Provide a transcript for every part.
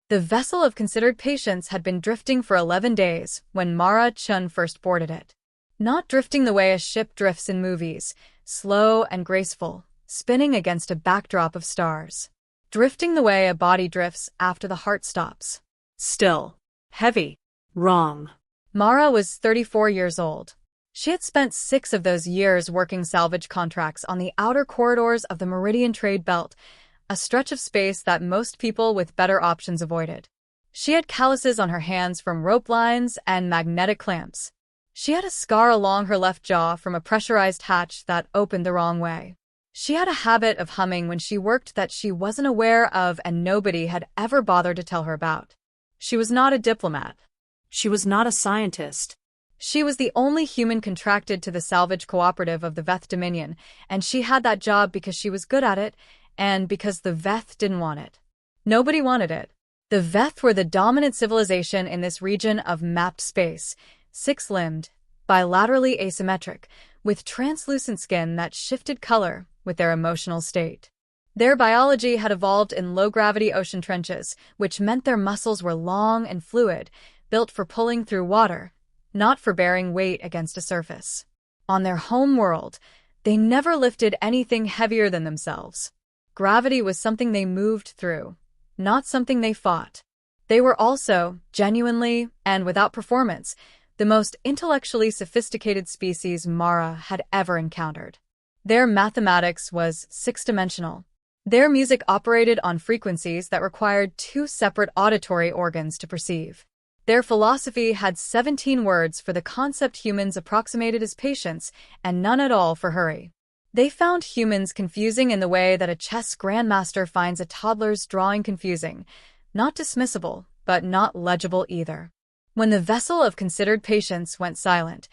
The vessel of considered patience had been drifting for 11 days when Mara Chun first boarded it. Not drifting the way a ship drifts in movies, slow and graceful, spinning against a backdrop of stars. Drifting the way a body drifts after the heart stops. Still. Heavy. Wrong. Mara was 34 years old. She had spent 6 of those years working salvage contracts on the outer corridors of the Meridian Trade Belt, a stretch of space that most people with better options avoided. She had calluses on her hands from rope lines and magnetic clamps. She had a scar along her left jaw from a pressurized hatch that opened the wrong way. She had a habit of humming when she worked that she wasn't aware of and nobody had ever bothered to tell her about. She was not a diplomat. She was not a scientist. She was the only human contracted to the salvage cooperative of the Veth Dominion, and she had that job because she was good at it, and because the Veth didn't want it. Nobody wanted it. The Veth were the dominant civilization in this region of mapped space, 6-limbed, bilaterally asymmetric, with translucent skin that shifted color with their emotional state. Their biology had evolved in low-gravity ocean trenches, which meant their muscles were long and fluid, built for pulling through water, not for bearing weight against a surface. On their home world, they never lifted anything heavier than themselves. Gravity was something they moved through, not something they fought. They were also, genuinely, and without performance, the most intellectually sophisticated species Mara had ever encountered. Their mathematics was 6-dimensional. Their music operated on frequencies that required 2 separate auditory organs to perceive. Their philosophy had 17 words for the concept humans approximated as patience, and none at all for hurry. They found humans confusing in the way that a chess grandmaster finds a toddler's drawing confusing, not dismissible, but not legible either. When the vessel of considered patience went silent,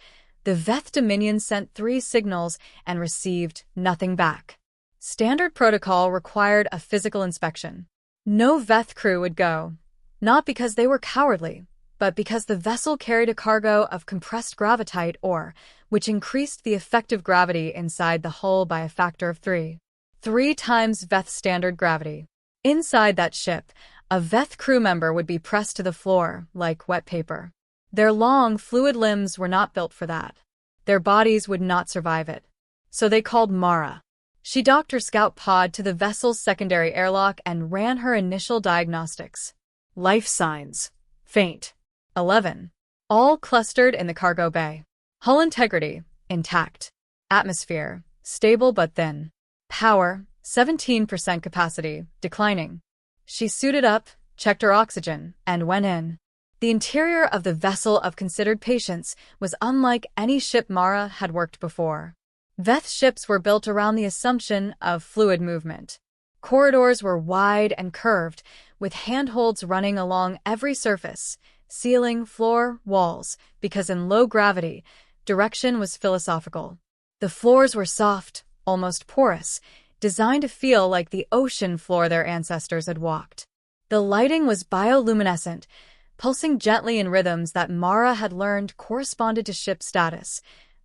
the Veth Dominion sent 3 signals and received nothing back. Standard protocol required a physical inspection. No Veth crew would go, not because they were cowardly, but because the vessel carried a cargo of compressed gravitite ore, which increased the effective gravity inside the hull by a factor of 3. 3 times Veth standard gravity. Inside that ship, a Veth crew member would be pressed to the floor like wet paper. Their long, fluid limbs were not built for that. Their bodies would not survive it. So they called Mara. She docked her scout pod to the vessel's secondary airlock and ran her initial diagnostics. Life signs. Faint. 11. All clustered in the cargo bay. Hull integrity, intact. Atmosphere, stable but thin. Power, 17% capacity, declining. She suited up, checked her oxygen, and went in. The interior of the vessel of considered patience was unlike any ship Mara had worked before. Veth ships were built around the assumption of fluid movement. Corridors were wide and curved, with handholds running along every surface, ceiling, floor, walls, because in low gravity, direction was philosophical. The floors were soft, almost porous, designed to feel like the ocean floor their ancestors had walked. The lighting was bioluminescent, pulsing gently in rhythms that Mara had learned corresponded to ship status.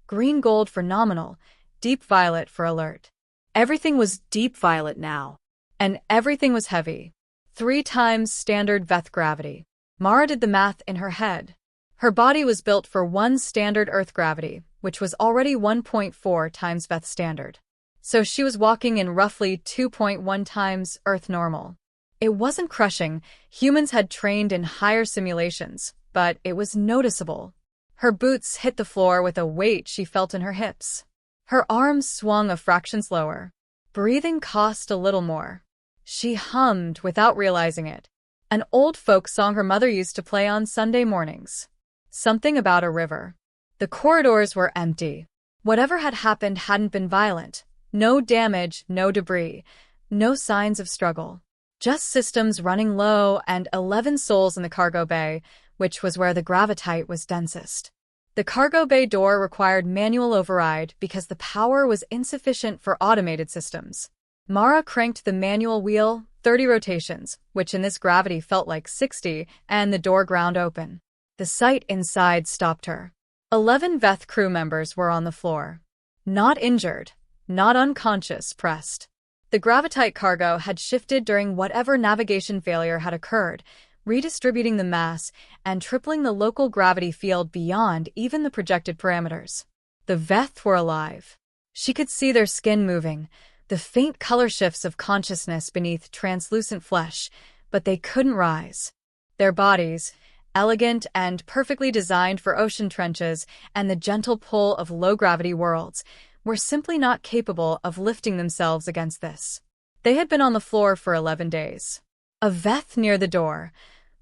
Green gold for nominal, deep violet for alert. Everything was deep violet now. And everything was heavy. 3 times standard Veth gravity. Mara did the math in her head. Her body was built for 1 standard Earth gravity, which was already 1.4 times Veth standard. So she was walking in roughly 2.1 times Earth normal. It wasn't crushing. Humans had trained in higher simulations, but it was noticeable. Her boots hit the floor with a weight she felt in her hips. Her arms swung a fraction slower. Breathing cost a little more. She hummed without realizing it. An old folk song her mother used to play on Sunday mornings. Something about a river. The corridors were empty. Whatever had happened hadn't been violent. No damage, no debris, no signs of struggle. Just systems running low and 11 souls in the cargo bay, which was where the gravitite was densest. The cargo bay door required manual override because the power was insufficient for automated systems. Mara cranked the manual wheel 30 rotations, which in this gravity felt like 60, and the door ground open. The sight inside stopped her. 11 Veth crew members were on the floor. Not injured, not unconscious, pressed. The gravitite cargo had shifted during whatever navigation failure had occurred, redistributing the mass and tripling the local gravity field beyond even the projected parameters. The Veth were alive. She could see their skin moving, the faint color shifts of consciousness beneath translucent flesh, but they couldn't rise. Their bodies, elegant and perfectly designed for ocean trenches and the gentle pull of low-gravity worlds, were simply not capable of lifting themselves against this. They had been on the floor for 11 days. A Veth near the door,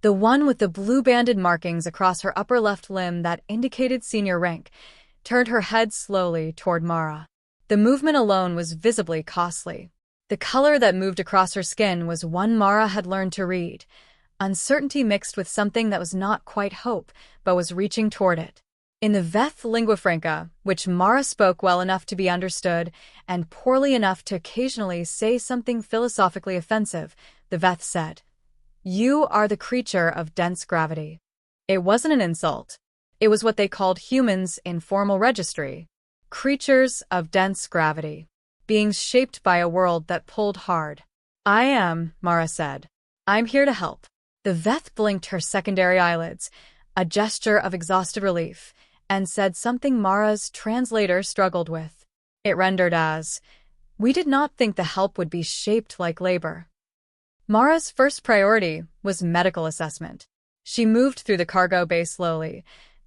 the one with the blue-banded markings across her upper left limb that indicated senior rank, turned her head slowly toward Mara. The movement alone was visibly costly. The color that moved across her skin was one Mara had learned to read, uncertainty mixed with something that was not quite hope, but was reaching toward it. In the Veth lingua franca, which Mara spoke well enough to be understood and poorly enough to occasionally say something philosophically offensive, the Veth said, "You are the creature of dense gravity." It wasn't an insult. It was what they called humans in formal registry. Creatures of dense gravity. Beings shaped by a world that pulled hard. "I am," Mara said. "I'm here to help." The Veth blinked her secondary eyelids, a gesture of exhausted relief, and said something Mara's translator struggled with. It rendered as, "We did not think the help would be shaped like labor." Mara's first priority was medical assessment. She moved through the cargo bay slowly,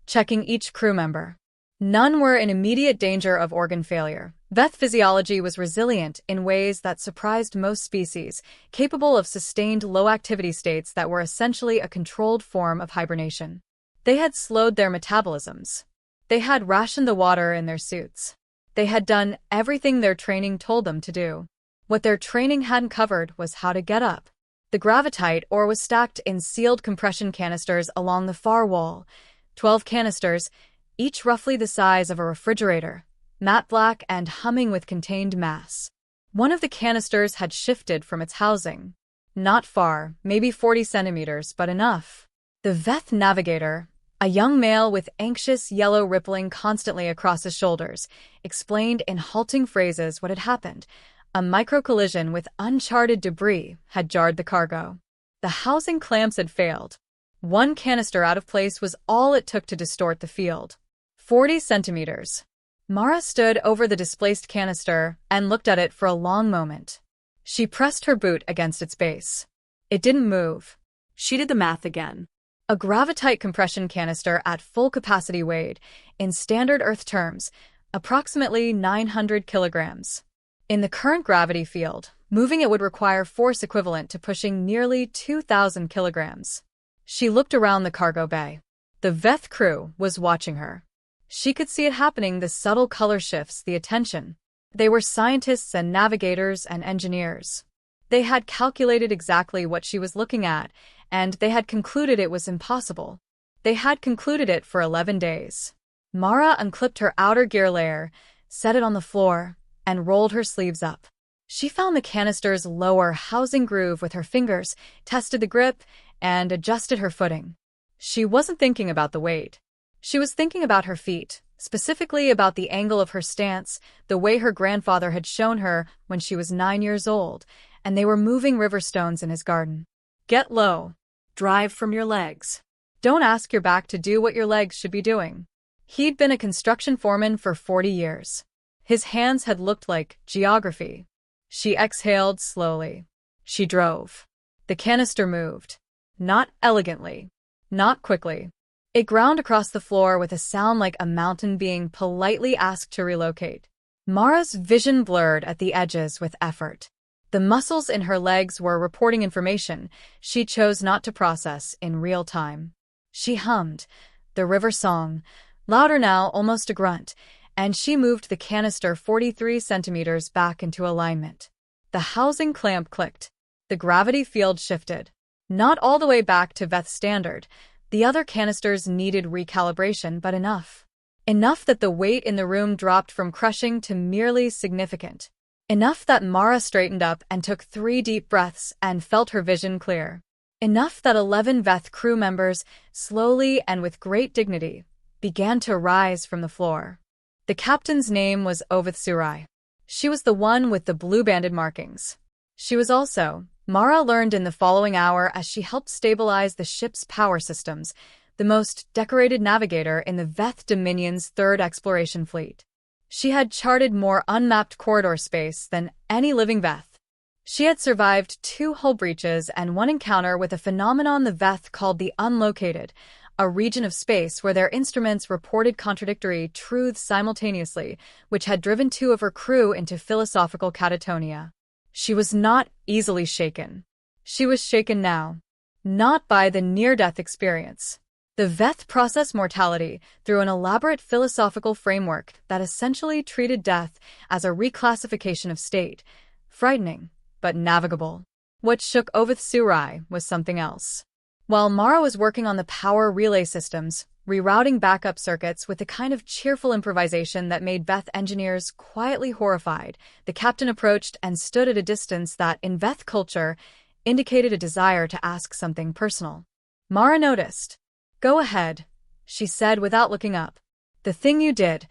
checking each crew member. None were in immediate danger of organ failure. Veth physiology was resilient in ways that surprised most species, capable of sustained low-activity states that were essentially a controlled form of hibernation. They had slowed their metabolisms. They had rationed the water in their suits. They had done everything their training told them to do. What their training hadn't covered was how to get up. The gravitite ore was stacked in sealed compression canisters along the far wall, 12 canisters, each roughly the size of a refrigerator, matte black and humming with contained mass. One of the canisters had shifted from its housing. Not far, maybe 40 centimeters, but enough. The Veth navigator, a young male with anxious yellow rippling constantly across his shoulders, explained in halting phrases what had happened. A micro-collision with uncharted debris had jarred the cargo. The housing clamps had failed. One canister out of place was all it took to distort the field. 40 centimeters. Mara stood over the displaced canister and looked at it for a long moment. She pressed her boot against its base. It didn't move. She did the math again. A gravitite compression canister at full capacity weighed, in standard Earth terms, approximately 900 kilograms. In the current gravity field, moving it would require force equivalent to pushing nearly 2,000 kilograms. She looked around the cargo bay. The Veth crew was watching her. She could see it happening, the subtle color shifts, the attention. They were scientists and navigators and engineers. They had calculated exactly what she was looking at, and they had concluded it was impossible. They had concluded it for 11 days. Mara unclipped her outer gear layer, set it on the floor, and rolled her sleeves up. She found the canister's lower housing groove with her fingers, tested the grip, and adjusted her footing. She wasn't thinking about the weight. She was thinking about her feet, specifically about the angle of her stance, the way her grandfather had shown her when she was 9 years old, and they were moving river stones in his garden. Get low. Drive from your legs. Don't ask your back to do what your legs should be doing. He'd been a construction foreman for 40 years. His hands had looked like geography. She exhaled slowly. She drove. The canister moved. Not elegantly. Not quickly. It ground across the floor with a sound like a mountain being politely asked to relocate. Mara's vision blurred at the edges with effort. The muscles in her legs were reporting information she chose not to process in real time. She hummed, the river song, louder now, almost a grunt, and she moved the canister 43 centimeters back into alignment. The housing clamp clicked. The gravity field shifted. Not all the way back to Veth standard. The other canisters needed recalibration, but enough. Enough that the weight in the room dropped from crushing to merely significant. Enough that Mara straightened up and took 3 deep breaths and felt her vision clear. Enough that 11 Veth crew members, slowly and with great dignity, began to rise from the floor. The captain's name was Ovith Surai. She was the one with the blue-banded markings. She was also Mara learned in the following hour as she helped stabilize the ship's power systems, the most decorated navigator in the Veth Dominion's third exploration fleet. She had charted more unmapped corridor space than any living Veth. She had survived 2 hull breaches and 1 encounter with a phenomenon the Veth called the unlocated, a region of space where their instruments reported contradictory truths simultaneously, which had driven 2 of her crew into philosophical catatonia. She was not easily shaken. She was shaken now. Not by the near-death experience. The Veth process mortality through an elaborate philosophical framework that essentially treated death as a reclassification of state, frightening, but navigable. What shook Oveth Surai was something else. While Mara was working on the power relay systems, rerouting backup circuits with the kind of cheerful improvisation that made Veth engineers quietly horrified, the captain approached and stood at a distance that, in Veth culture, indicated a desire to ask something personal. Mara noticed. "Go ahead," she said without looking up. "The thing you did,"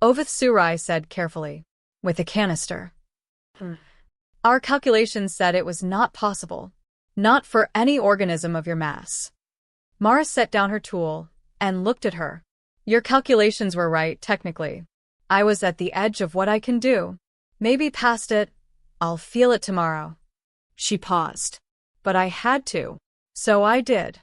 Oveth Surai said carefully. "With a canister." "Our calculations said it was not possible. Not for any organism of your mass." Mara set down her tool and looked at her. "Your calculations were right, technically. I was at the edge of what I can do. Maybe past it. I'll feel it tomorrow." She paused. "But I had to. So I did."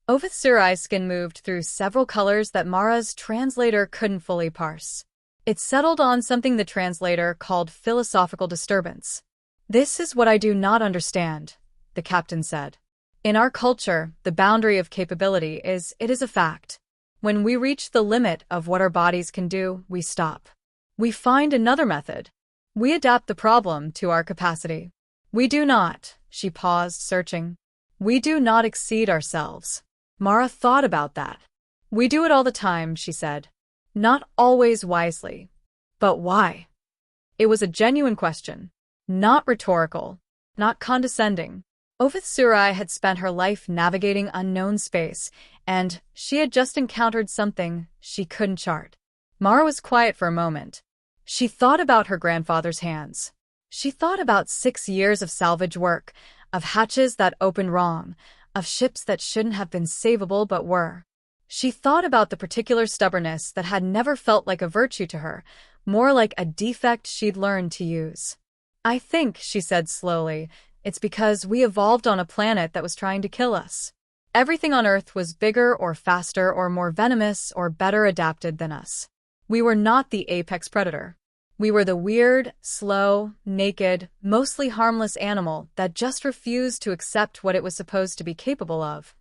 Oveth Surai's skin moved through several colors that Mara's translator couldn't fully parse. It settled on something the translator called philosophical disturbance. "This is what I do not understand," the captain said. "In our culture, the boundary of capability is a fact. When we reach the limit of what our bodies can do, we stop. We find another method. We adapt the problem to our capacity. We do not," she paused, searching. "We do not exceed ourselves." Mara thought about that. "We do it all the time," she said. "Not always wisely. But why?" It was a genuine question. Not rhetorical. Not condescending. Oveth Surai had spent her life navigating unknown space, and she had just encountered something she couldn't chart. Mara was quiet for a moment. She thought about her grandfather's hands. She thought about 6 years of salvage work, of hatches that opened wrong, of ships that shouldn't have been savable but were. She thought about the particular stubbornness that had never felt like a virtue to her, more like a defect she'd learned to use. "I think," she said slowly, "it's because we evolved on a planet that was trying to kill us. Everything on Earth was bigger or faster or more venomous or better adapted than us. We were not the apex predator. We were the weird, slow, naked, mostly harmless animal that just refused to accept what it was supposed to be capable of."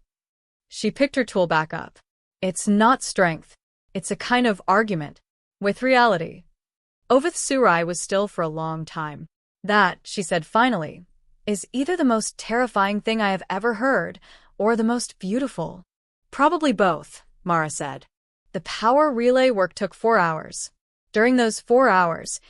She picked her tool back up. "It's not strength. It's a kind of argument. With reality." Oveth Surai was still for a long time. "That," she said finally, "is either the most terrifying thing I have ever heard, or the most beautiful." "Probably both," Mara said. The power relay work took 4 hours. During those 4 hours,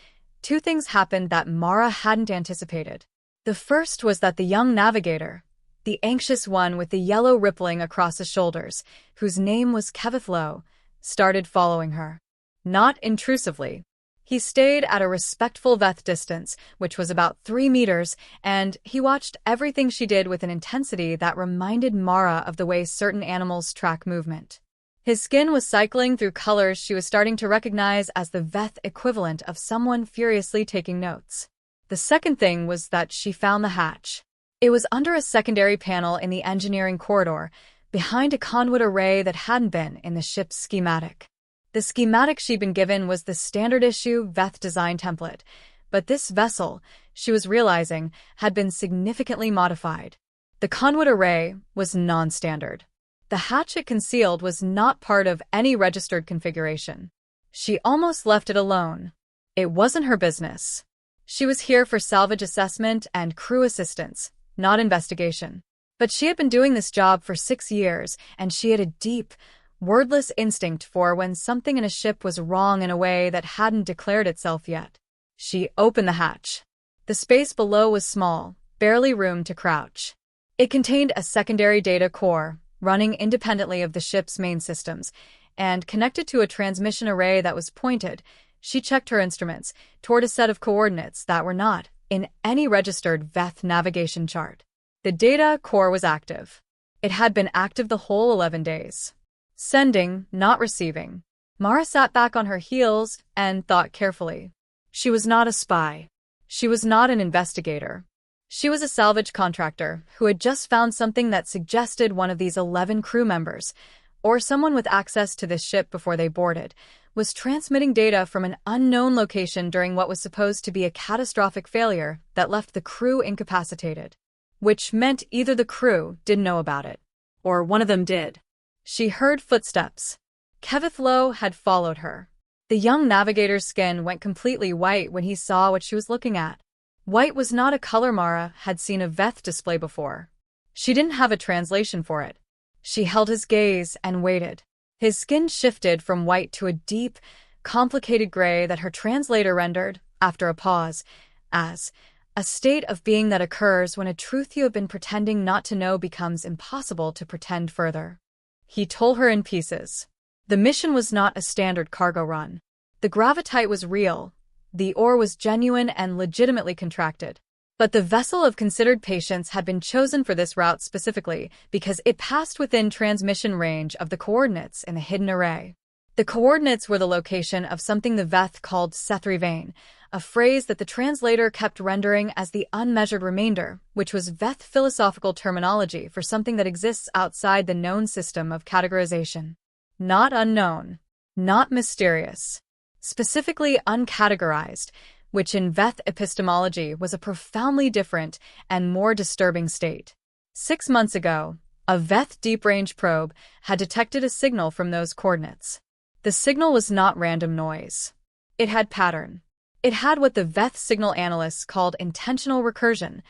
2 things happened that Mara hadn't anticipated. The first was that the young navigator, the anxious one with the yellow rippling across his shoulders, whose name was Kevith Lowe, started following her. Not intrusively. He stayed at a respectful Veth distance, which was about 3 meters, and he watched everything she did with an intensity that reminded Mara of the way certain animals track movement. His skin was cycling through colors she was starting to recognize as the Veth equivalent of someone furiously taking notes. The second thing was that she found the hatch. It was under a secondary panel in the engineering corridor, behind a conduit array that hadn't been in the ship's schematic. The schematic she'd been given was the standard-issue Veth design template, but this vessel, she was realizing, had been significantly modified. The conduit array was non-standard. The hatch it concealed was not part of any registered configuration. She almost left it alone. It wasn't her business. She was here for salvage assessment and crew assistance, not investigation. But she had been doing this job for 6 years, and she had a deep, wordless instinct for when something in a ship was wrong in a way that hadn't declared itself yet. She opened the hatch. The space below was small, barely room to crouch. It contained a secondary data core, running independently of the ship's main systems, and connected to a transmission array that was pointed. She checked her instruments, toward a set of coordinates that were not in any registered Veth navigation chart. The data core was active. It had been active the whole 11 days. Sending, not receiving. Mara sat back on her heels and thought carefully. She was not a spy. She was not an investigator. She was a salvage contractor who had just found something that suggested one of these 11 crew members, or someone with access to this ship before they boarded, was transmitting data from an unknown location during what was supposed to be a catastrophic failure that left the crew incapacitated. Which meant either the crew didn't know about it, Or one of them did. She heard footsteps. Kevith Lowe had followed her. The young navigator's skin went completely white when he saw what she was looking at. White was not a color Mara had seen a Veth display before. She didn't have a translation for it. She held his gaze and waited. His skin shifted from white to a deep, complicated gray that her translator rendered, after a pause, as a state of being that occurs when a truth you have been pretending not to know becomes impossible to pretend further. He tore her in pieces. The mission was not a standard cargo run. The gravitite was real. The ore was genuine and legitimately contracted. But the vessel of considered patience had been chosen for this route specifically because it passed within transmission range of the coordinates in the hidden array. The coordinates were the location of something the Veth called Sethrivain, a phrase that the translator kept rendering as the unmeasured remainder, which was Veth philosophical terminology for something that exists outside the known system of categorization. Not unknown, not mysterious, specifically uncategorized, which in Veth epistemology was a profoundly different and more disturbing state. 6 months ago, a Veth deep-range probe had detected a signal from those coordinates. The signal was not random noise. It had pattern. It had what the Veth signal analysts called intentional recursion,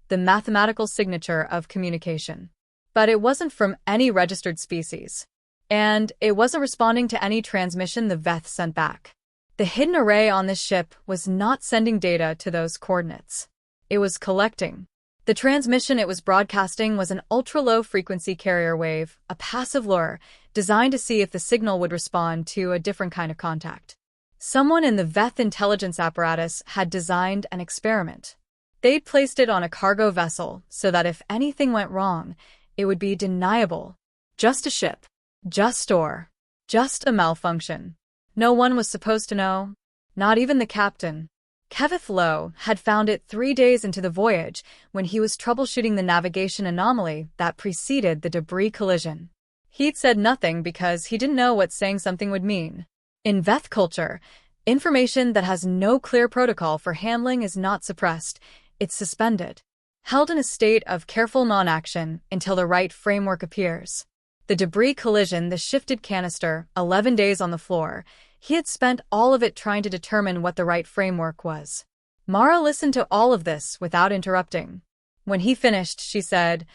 the mathematical signature of communication. But it wasn't from any registered species. And it wasn't responding to any transmission the Veth sent back. The hidden array on this ship was not sending data to those coordinates. It was collecting. The transmission it was broadcasting was an ultra-low frequency carrier wave, a passive lure, designed to see if the signal would respond to a different kind of contact. Someone in the Veth intelligence apparatus had designed an experiment. They'd placed it on a cargo vessel so that if anything went wrong, it would be deniable. Just a ship. Just ore. Just a malfunction. No one was supposed to know. Not even the captain. Kevith Lowe had found it 3 days into the voyage when he was troubleshooting the navigation anomaly that preceded the debris collision. He'd said nothing because he didn't know what saying something would mean. In Veth culture, information that has no clear protocol for handling is not suppressed, it's suspended. Held in a state of careful non-action until the right framework appears. The debris collision, the shifted canister, 11 days on the floor, he had spent all of it trying to determine what the right framework was. Mara listened to all of this without interrupting. When he finished, she said,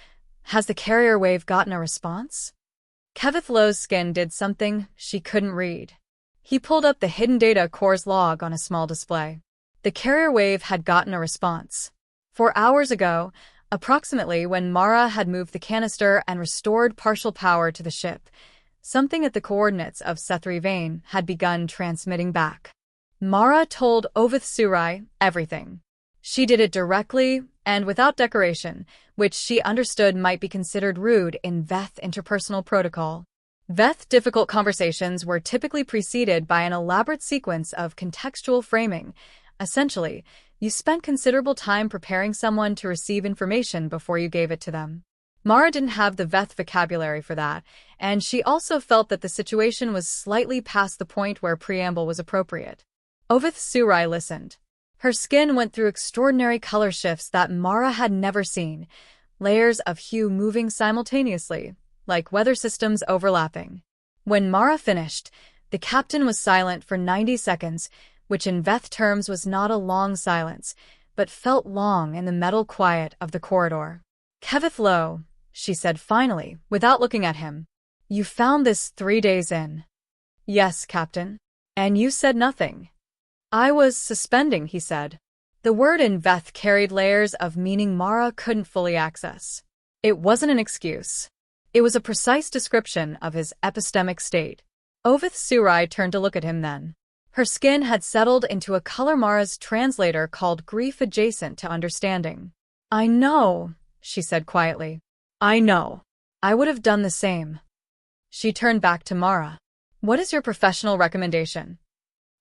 "Has the carrier wave gotten a response?" Kevith Lowe's skin did something she couldn't read. He pulled up the hidden data core's log on a small display. The carrier wave had gotten a response. 4 hours ago, approximately when Mara had moved the canister and restored partial power to the ship, something at the coordinates of Sethrivain had begun transmitting back. Mara told Ovith Surai everything. She did it directly and without decoration, which she understood might be considered rude in Veth interpersonal protocol. Veth difficult conversations were typically preceded by an elaborate sequence of contextual framing. Essentially, you spent considerable time preparing someone to receive information before you gave it to them. Mara didn't have the Veth vocabulary for that, and she also felt that the situation was slightly past the point where preamble was appropriate. Ovith Surai listened. Her skin went through extraordinary color shifts that Mara had never seen, layers of hue moving simultaneously, like weather systems overlapping. When Mara finished, the captain was silent for 90 seconds, which in Veth terms was not a long silence, but felt long in the metal quiet of the corridor. "Kevith Lowe," she said finally, without looking at him. "You found this 3 days in." "Yes, Captain." "And you said nothing." "I was suspending," he said. The word in Veth carried layers of meaning Mara couldn't fully access. It wasn't an excuse. It was a precise description of his epistemic state. Ovith Surai turned to look at him then. Her skin had settled into a color Mara's translator called grief adjacent to understanding. "I know," she said quietly. "I know. I would have done the same." She turned back to Mara. "What is your professional recommendation?"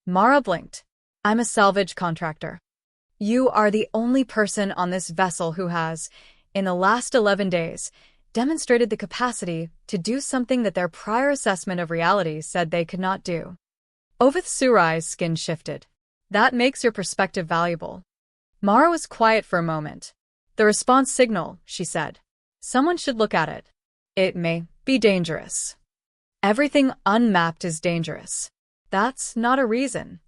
Mara blinked. "I'm a salvage contractor." "You are the only person on this vessel who has, in the last 11 days, demonstrated the capacity to do something that their prior assessment of reality said they could not do." Ovith Surai's skin shifted. "That makes your perspective valuable." Mara was quiet for a moment. "The response signal," she said. "Someone should look at it. It may be dangerous." "Everything unmapped is dangerous." "That's not a reason."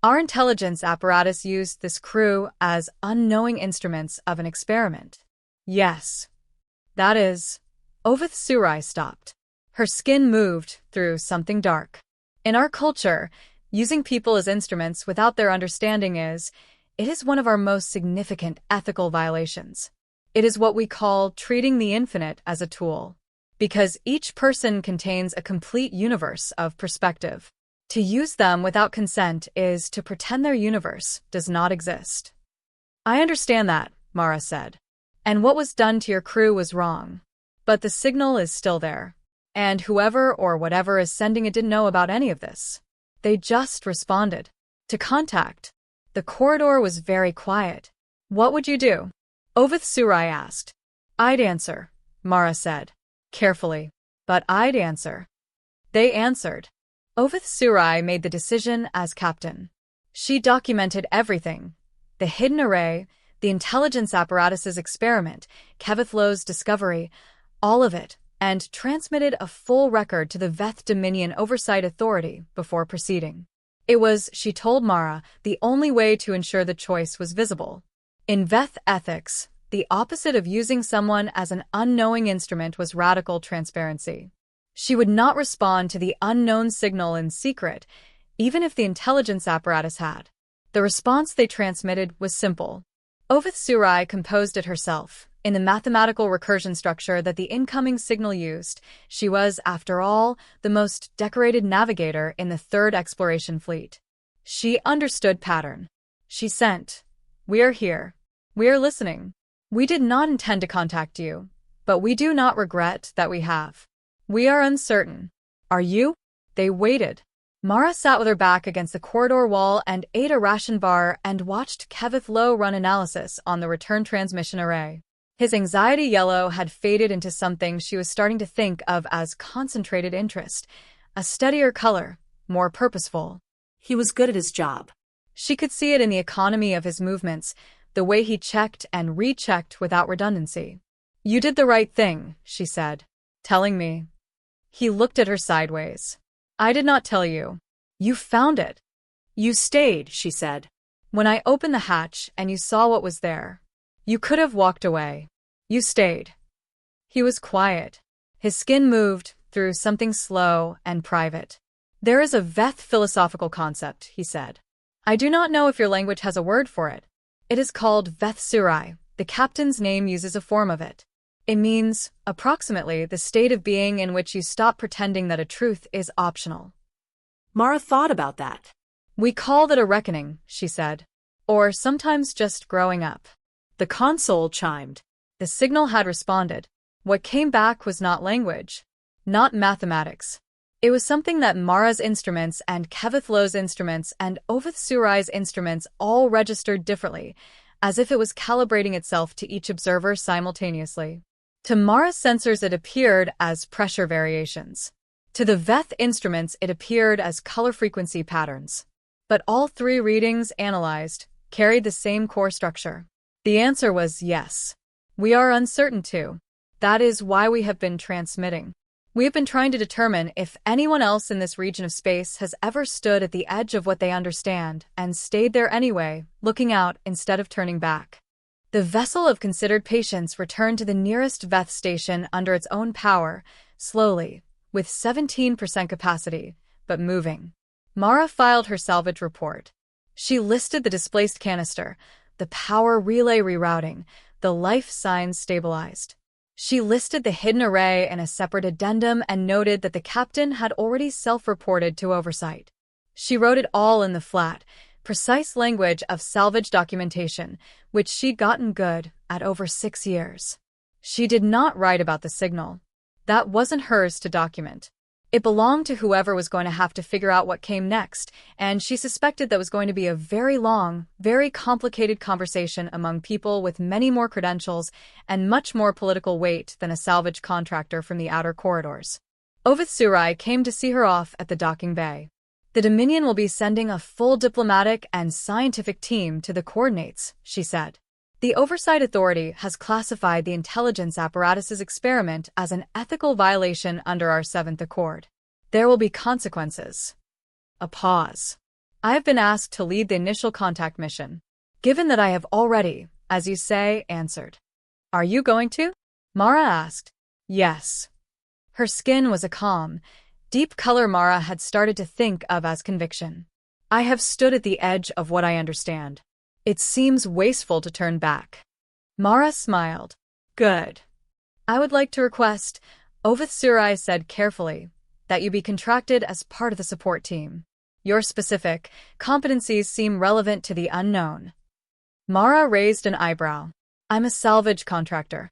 "Our intelligence apparatus used this crew as unknowing instruments of an experiment." "Yes. That is..." Ovith Surai stopped. Her skin moved through something dark. "In our culture, using people as instruments without their understanding it is one of our most significant ethical violations. It is what we call treating the infinite as a tool. Because each person contains a complete universe of perspective. To use them without consent is to pretend their universe does not exist." "I understand that," Mara said. "And what was done to your crew was wrong. But the signal is still there. And whoever or whatever is sending it didn't know about any of this. They just responded to contact." The corridor was very quiet. "What would you do?" Ovith Surai asked. "I'd answer," Mara said. Carefully. "But I'd answer." They answered. Ovith Surai made the decision as captain. She documented everything. The hidden array, the intelligence apparatus's experiment, Kevith Lowe's discovery, all of it, and transmitted a full record to the Veth Dominion Oversight Authority before proceeding. It was, she told Mara, the only way to ensure the choice was visible. In Veth ethics, the opposite of using someone as an unknowing instrument was radical transparency. She would not respond to the unknown signal in secret, even if the intelligence apparatus had. The response they transmitted was simple. Ovith Surai composed it herself. In the mathematical recursion structure that the incoming signal used, she was, after all, the most decorated navigator in the 3rd Exploration Fleet. She understood pattern. She sent, "We are here. We are listening. We did not intend to contact you, but we do not regret that we have. We are uncertain. Are you?" They waited. Mara sat with her back against the corridor wall and ate a ration bar and watched Kevith Lowe run analysis on the return transmission array. His anxiety yellow had faded into something she was starting to think of as concentrated interest, a steadier color, more purposeful. He was good at his job. She could see it in the economy of his movements, the way he checked and rechecked without redundancy. "You did the right thing," she said. "Telling me." He looked at her sideways. "I did not tell you. You found it." "You stayed," she said. "When I opened the hatch and you saw what was there. You could have walked away. You stayed." He was quiet. His skin moved through something slow and private. "There is a Veth philosophical concept," he said. "I do not know if your language has a word for it. It is called Veth Surai. The captain's name uses a form of it. It means, approximately, the state of being in which you stop pretending that a truth is optional." Mara thought about that. "We call that a reckoning," she said. "Or sometimes just growing up." The console chimed. The signal had responded. What came back was not language, not mathematics. It was something that Mara's instruments and Kevith Lowe's instruments and Ovith Surai's instruments all registered differently, as if it was calibrating itself to each observer simultaneously. To Mara's sensors it appeared as pressure variations. To the Veth instruments it appeared as color frequency patterns. But all 3 readings analyzed carried the same core structure. The answer was yes. We are uncertain too. That is why we have been transmitting. We have been trying to determine if anyone else in this region of space has ever stood at the edge of what they understand and stayed there anyway, looking out instead of turning back. The vessel of considered patience returned to the nearest Veth station under its own power, slowly, with 17% capacity, but moving. Mara filed her salvage report. She listed the displaced canister, the power relay rerouting, the life signs stabilized. She listed the hidden array in a separate addendum and noted that the captain had already self-reported to oversight. She wrote it all in the flat, precise language of salvage documentation, which she'd gotten good at over 6 years. She did not write about the signal. That wasn't hers to document. It belonged to whoever was going to have to figure out what came next, and she suspected that was going to be a very long, very complicated conversation among people with many more credentials and much more political weight than a salvage contractor from the outer corridors. Ovith Surai came to see her off at the docking bay. The Dominion will be sending a full diplomatic and scientific team to the coordinates, she said. The Oversight Authority has classified the intelligence apparatus's experiment as an ethical violation under our 7th Accord. There will be consequences. A pause. I have been asked to lead the initial contact mission. Given that I have already, as you say, answered. Are you going to? Mara asked. Yes. Her skin was a calm, deep color Mara had started to think of as conviction. I have stood at the edge of what I understand. It seems wasteful to turn back. Mara smiled. Good. I would like to request, Ovith Surai said carefully, that you be contracted as part of the support team. Your specific competencies seem relevant to the unknown. Mara raised an eyebrow. I'm a salvage contractor.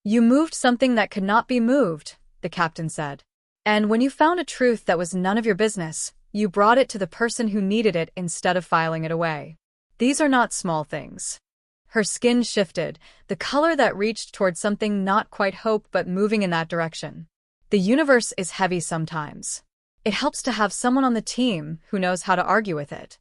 You moved something that could not be moved, the captain said. And when you found a truth that was none of your business, you brought it to the person who needed it instead of filing it away. These are not small things. Her skin shifted, the color that reached toward something not quite hope but moving in that direction. The universe is heavy sometimes. It helps to have someone on the team who knows how to argue with it.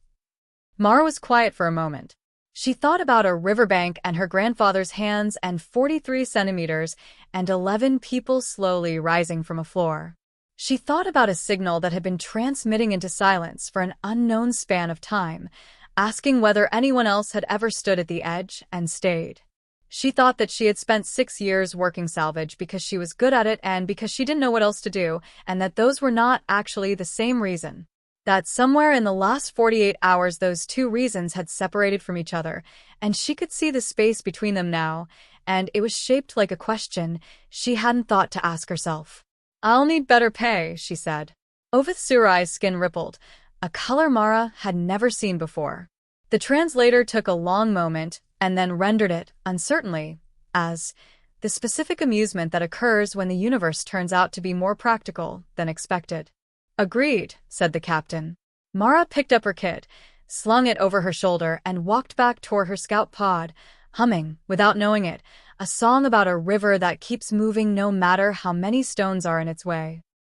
Mara was quiet for a moment. She thought about a riverbank and her grandfather's hands and 43 centimeters and 11 people slowly rising from a floor. She thought about a signal that had been transmitting into silence for an unknown span of time, asking whether anyone else had ever stood at the edge and stayed. She thought that she had spent 6 years working salvage because she was good at it and because she didn't know what else to do, and that those were not actually the same reason. That somewhere in the last 48 hours those two reasons had separated from each other, and she could see the space between them now, and it was shaped like a question she hadn't thought to ask herself. I'll need better pay, she said. Ovith Surai's skin rippled, a color Mara had never seen before. The translator took a long moment and then rendered it, uncertainly, as the specific amusement that occurs when the universe turns out to be more practical than expected. Agreed, said the captain. Mara picked up her kit, slung it over her shoulder, and walked back toward her scout pod, humming, without knowing it, a song about a river that keeps moving no matter how many stones are in its way.